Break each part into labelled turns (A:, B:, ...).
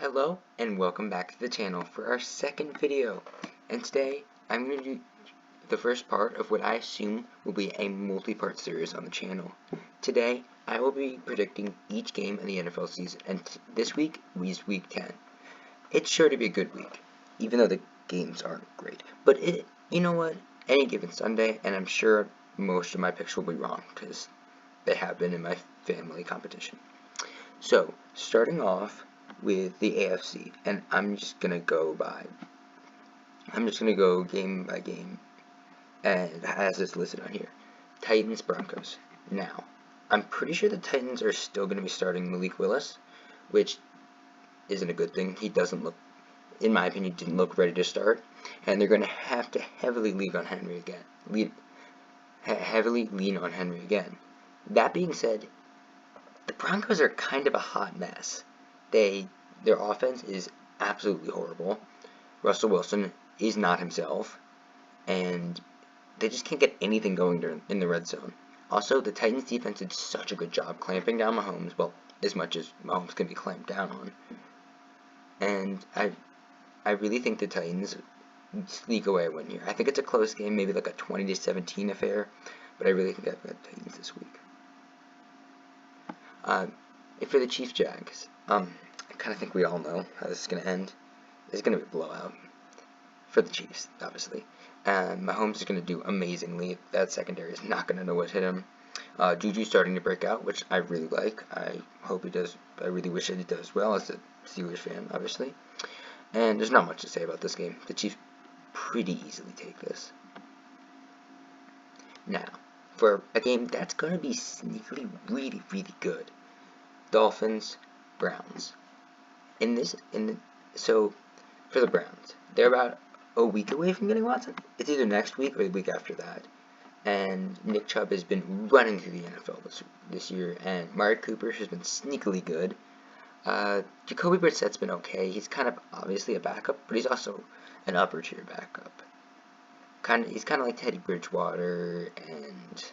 A: Hello and welcome back to the channel for our second video, and today I'm going to do the first part of what I assume will be a multi-part series on the channel. Today I will be predicting each game in the NFL season, and this week is week 10. It's sure to be a good week, even though the games aren't great, but you know what, any given Sunday, and I'm sure most of my picks will be wrong because they have been in my family competition. So starting off with the AFC, and I'm just gonna go game by game, and it has this listed on here. Titans, Broncos. Now, I'm pretty sure the Titans are still gonna be starting Malik Willis, which isn't a good thing. He doesn't look, in my opinion, didn't look ready to start, and they're gonna have to heavily lean on Henry again. That being said, the Broncos are kind of a hot mess. Their offense is absolutely horrible. Russell Wilson is not himself, and they just can't get anything going in the red zone. Also, the Titans defense did such a good job clamping down Mahomes, well, as much as Mahomes can be clamped down on. And I really think the Titans sneak away a win here. I think it's a close game, maybe like a 20-17 affair, but I really think I've got Titans this week. For the Chiefs-Jags, I kind of think we all know how this is going to end. It's going to be a blowout for the Chiefs, obviously. And Mahomes is going to do amazingly. That secondary is not going to know what hit him. Juju's starting to break out, which I really like. I hope he does. I really wish he does well as a Steelers fan, obviously. And there's not much to say about this game. The Chiefs pretty easily take this. Now, for a game that's going to be sneakily really, really good. Dolphins, Browns. So for the Browns, they're about a week away from getting Watson. It's either next week or the week after that. And Nick Chubb has been running through the NFL this year, and Mari Cooper has been sneakily good. Jacoby Brissett's been okay. He's kind of obviously a backup, but he's also an upper tier backup. He's kind of like Teddy Bridgewater and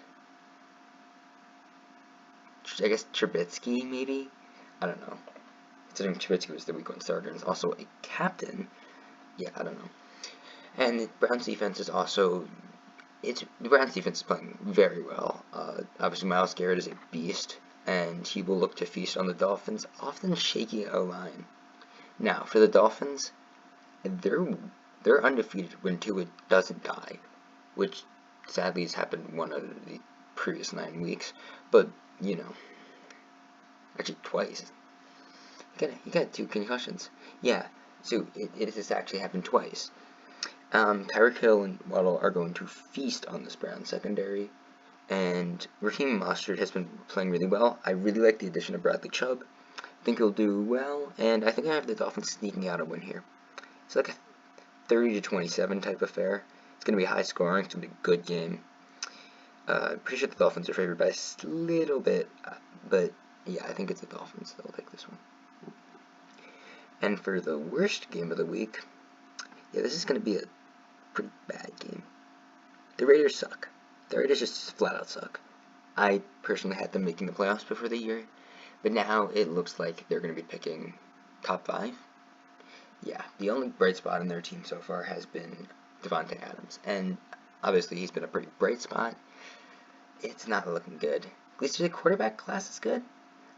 A: I guess Trubisky, maybe? I don't know. Considering Trubisky was the week 1 starter and is also a captain. Yeah, I don't know. And the Browns defense is also... the Browns defense is playing very well. Obviously, Myles Garrett is a beast, and he will look to feast on the Dolphins' often shaky O-line. Now, for the Dolphins, they're undefeated when Tua doesn't die, which sadly has happened one out of the previous 9 weeks, but you know, actually twice. He got 2 concussions. Yeah, so it has actually happened twice. Tyreek Hill and Waddle are going to feast on this Browns secondary, and Raheem Mostert has been playing really well. I really like the addition of Bradley Chubb. I think he'll do well, and I think I have the Dolphins sneaking out a win here. It's like a 30-27 type affair. It's going to be high scoring. It's going to be a good game. I'm pretty sure the Dolphins are favored by a little bit, but yeah, I think it's the Dolphins that will take this one. And for the worst game of the week, yeah, this is going to be a pretty bad game. The Raiders suck. The Raiders just flat out suck. I personally had them making the playoffs before the year, but now it looks like they're going to be picking top 5. Yeah, the only bright spot in their team so far has been Devontae Adams, and obviously he's been a pretty bright spot. It's not looking good. At least the quarterback class is good.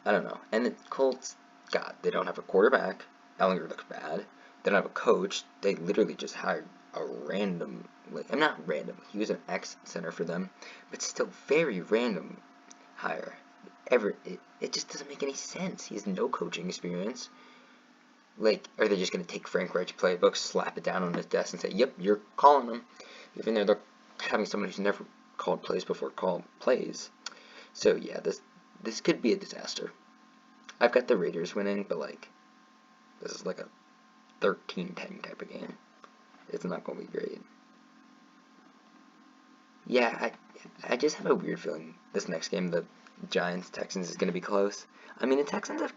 A: I don't know. And the Colts, God, they don't have a quarterback. Ellinger looks bad. They don't have a coach. They literally just hired a random, I'm not random. He was an ex-center for them, but still very random hire. It just doesn't make any sense. He has no coaching experience. Are they just going to take Frank Reich's playbook, slap it down on his desk, and say, yep, you're calling them? Even though they're having someone who's never called plays before called plays. So yeah, this could be a disaster. I've got the Raiders winning, but this is like a 13-10 type of game. It's not going to be great. Yeah, I just have a weird feeling this next game, the Giants-Texans, is going to be close. I mean, the Texans have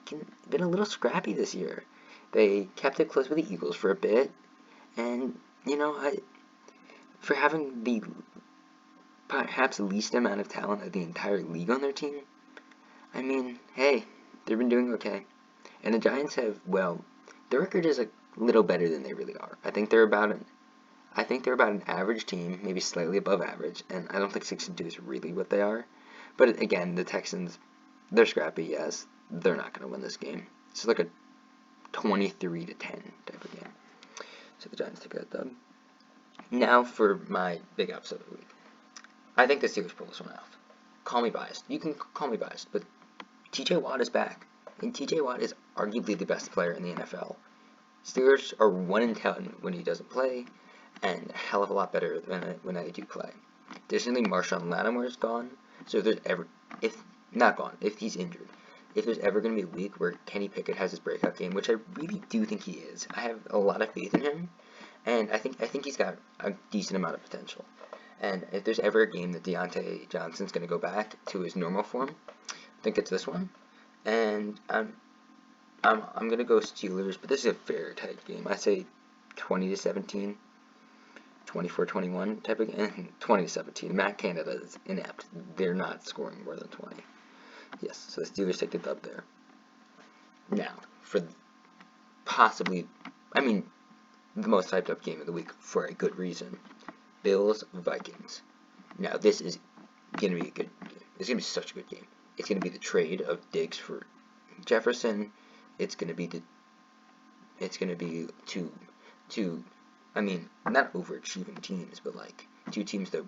A: been a little scrappy this year. They kept it close with the Eagles for a bit, and, you know, for having the perhaps the least amount of talent of the entire league on their team, I mean, hey, they've been doing okay. And the Giants have, well, the record is a little better than they really are. I think they're about an average team, maybe slightly above average, and I don't think 6-2 is really what they are. But again, the Texans, they're scrappy, yes. They're not going to win this game. It's like a 23-10 type of game. So the Giants take that dub. Now for my big upset of the week. I think the Steelers pull this one off. Call me biased. You can call me biased, but TJ Watt is back. And TJ Watt is arguably the best player in the NFL. Steelers are 1-10 when he doesn't play, and a hell of a lot better than when they do play. Additionally, Marshawn Lattimore is gone, so if he's injured, if there's ever going to be a week where Kenny Pickett has his breakout game, which I really do think he is, I have a lot of faith in him, and I think he's got a decent amount of potential. And if there's ever a game that Deontay Johnson's going to go back to his normal form, I think it's this one. And I'm going to go Steelers, but this is a very tight game. I say 20-17, 24-21 type of game. 20-17. Matt Canada is inept. They're not scoring more than 20. Yes, so the Steelers take the dub there. Now, for possibly, the most hyped up game of the week for a good reason. Bills, Vikings. Now, this is going to be a good game. It's going to be such a good game. It's going to be the trade of Diggs for Jefferson. It's going to be two, not overachieving teams, but like two teams that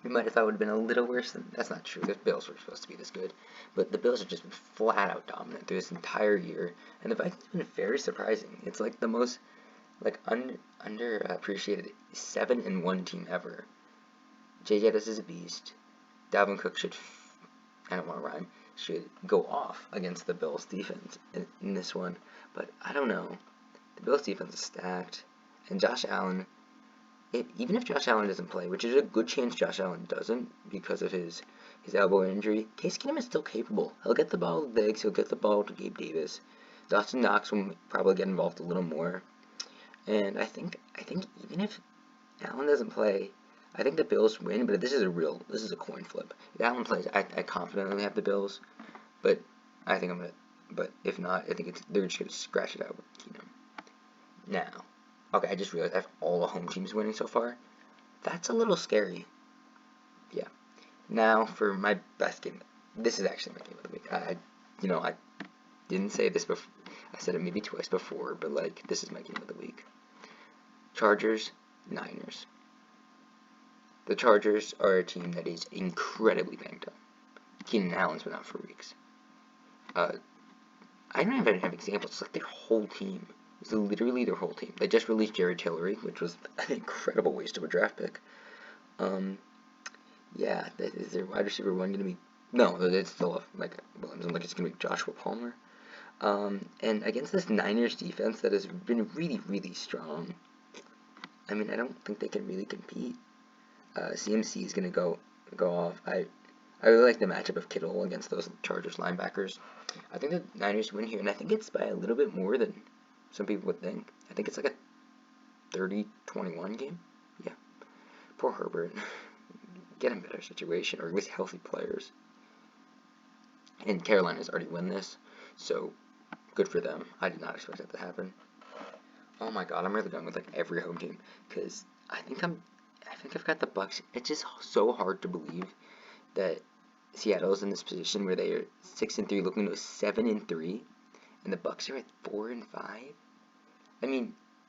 A: you might have thought would have been a little worse than. That's not true. The Bills were supposed to be this good, but the Bills have just been flat out dominant through this entire year, and the Vikings have been very surprising. It's like the most underappreciated 7-1 team ever. Jay Jettis is a beast. Dalvin Cook should go off against the Bills defense in this one, but I don't know. The Bills defense is stacked, and Josh Allen. Even if Josh Allen doesn't play, which is a good chance Josh Allen doesn't because of his elbow injury, Case Keenum is still capable. He'll get the ball to Diggs. He'll get the ball to Gabe Davis. Dawson Knox will probably get involved a little more. And I think even if Allen doesn't play, I think the Bills win. But this is a coin flip. If Allen plays, I confidently have the Bills. But But if not, I think they're just gonna scratch it out with Keenum. Now. Okay, I just realized I have all the home teams winning so far. That's a little scary. Yeah. Now for my best game. This is actually my game of the week. I didn't say this before. I said it maybe twice before, but this is my game of the week. Chargers, Niners. The Chargers are a team that is incredibly banged up. Keenan Allen's been out for weeks. I don't even have examples. It's like their whole team. It's literally their whole team. They just released Jared Tillery, which was an incredible waste of a draft pick. Is their wide receiver one going to be? No, it's still it's going to be Joshua Palmer. And against this Niners defense that has been really, really strong, I don't think they can really compete. CMC is going to go off. I really like the matchup of Kittle against those Chargers linebackers. I think the Niners win here, and I think it's by a little bit more than some people would think. I think it's like a 30-21 game. Yeah. Poor Herbert. Get him a better situation, or at least healthy players. And Carolina's already won this, so good for them. I did not expect that to happen. Oh my god, I'm really going with every home team, because I think I've got the Bucks. It's just so hard to believe that Seattle's in this position where they are 6-3, looking to 7-3, and the Bucks are at 4-5.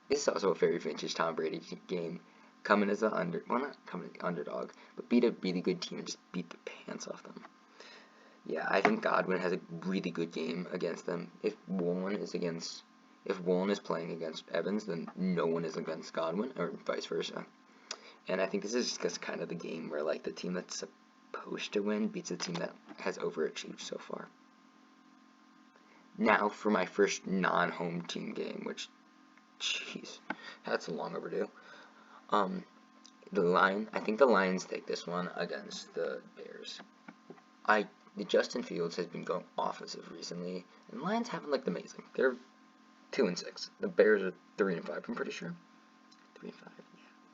A: This is also a very vintage Tom Brady game. Coming as underdog, but beat a really good team and just beat the pants off them. Yeah, I think Godwin has a really good game against them. If Woolen is playing against Evans, then no one is against Godwin, or vice versa. And I think this is just kind of the game where the team that's supposed to win beats the team that has overachieved so far. Now for my first non-home team game, which, jeez, that's long overdue. I think the Lions take this one against the Bears. The Justin Fields has been going offensive recently, and the Lions haven't looked amazing. They're 2-6. The Bears are 3-5. I'm pretty sure. 3-5.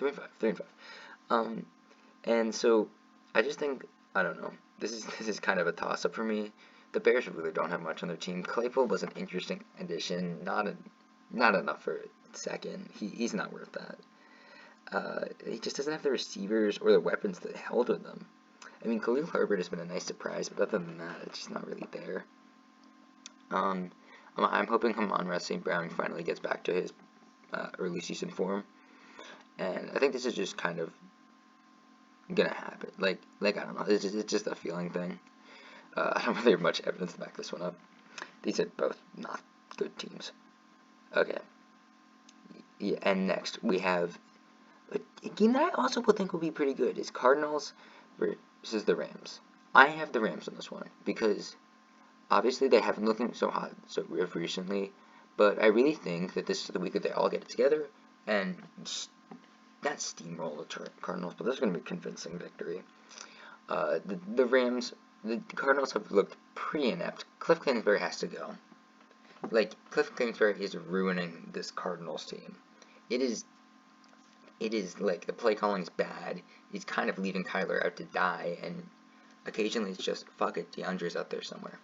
A: Yeah, 3-5. And so I just think I don't know. This is kind of a toss-up for me. The Bears really don't have much on their team. Claypool was an interesting addition, not not enough for second. He's not worth that. He just doesn't have the receivers or the weapons that held with them. I mean, Khalil Herbert has been a nice surprise, but other than that, it's just not really there. I'm hoping Amon-Ra St. Brown finally gets back to his early season form, and I think this is just kind of gonna happen. Like I don't know, it's just a feeling thing. I don't really have much evidence to back this one up. These are both not good teams. Okay. Yeah, and next we have a game that I also would think will be pretty good is Cardinals versus the Rams. I have the Rams on this one because obviously they haven't looking so hot so recently, but I really think that this is the week that they all get together and not steamroll the Cardinals, but this is going to be a convincing victory. The Rams, the Cardinals have looked pretty inept. Cliff Kingsbury has to go. Like, Cliff Kingsbury is ruining this Cardinals team. It is like the play calling is bad. He's kind of leaving Kyler out to die, and occasionally it's just, fuck it, DeAndre's out there somewhere.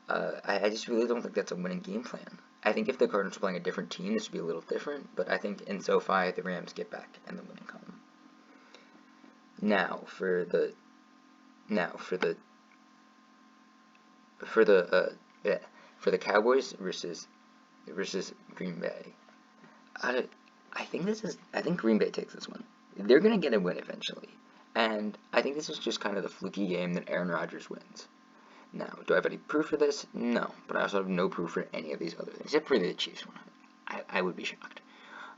A: I just really don't think that's a winning game plan. I think if the Cardinals were playing a different team, this would be a little different, but I think in SoFi, the Rams get back in the winning column. Now, for the Cowboys versus Green Bay. I think Green Bay takes this one. They're gonna get a win eventually, and I think this is just kind of the fluky game that Aaron Rodgers wins. Now, do I have any proof for this? No, but I also have no proof for any of these other things, except for the Chiefs one. I would be shocked.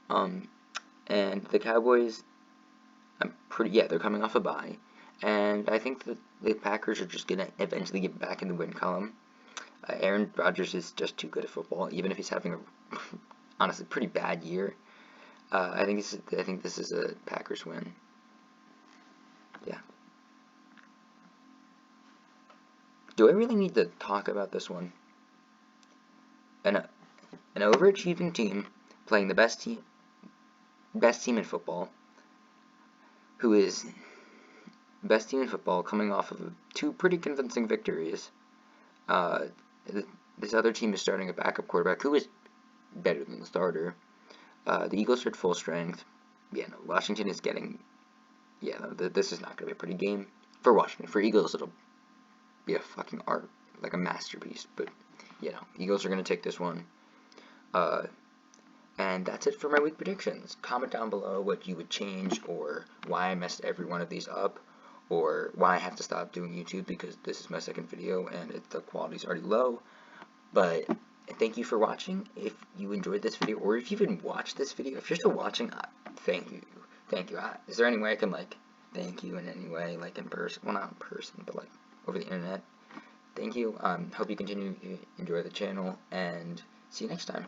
A: And the Cowboys, they're coming off a bye, and I think that the Packers are just gonna eventually get back in the win column. Aaron Rodgers is just too good at football, even if he's having a honestly pretty bad year. I think this is a Packers win. Yeah. Do I really need to talk about this one? An overachieving team playing the best team in football, who is best team in football, coming off of two pretty convincing victories. This other team is starting a backup quarterback who is better than the starter. The Eagles are at full strength. Yeah, no, Washington is getting. Yeah, no, this is not going to be a pretty game for Washington. For Eagles, it'll be a fucking art, like a masterpiece. But Eagles are going to take this one. And that's it for my week predictions. Comment down below what you would change, or why I messed every one of these up, or why I have to stop doing YouTube because this is my second video and the quality's already low. But thank you for watching. If you enjoyed this video, or if you even watched this video, if you're still watching, thank you. Is there any way I can thank you in any way, like in person? Well, not in person, but over the internet. Thank you. Hope you continue to enjoy the channel, and see you next time.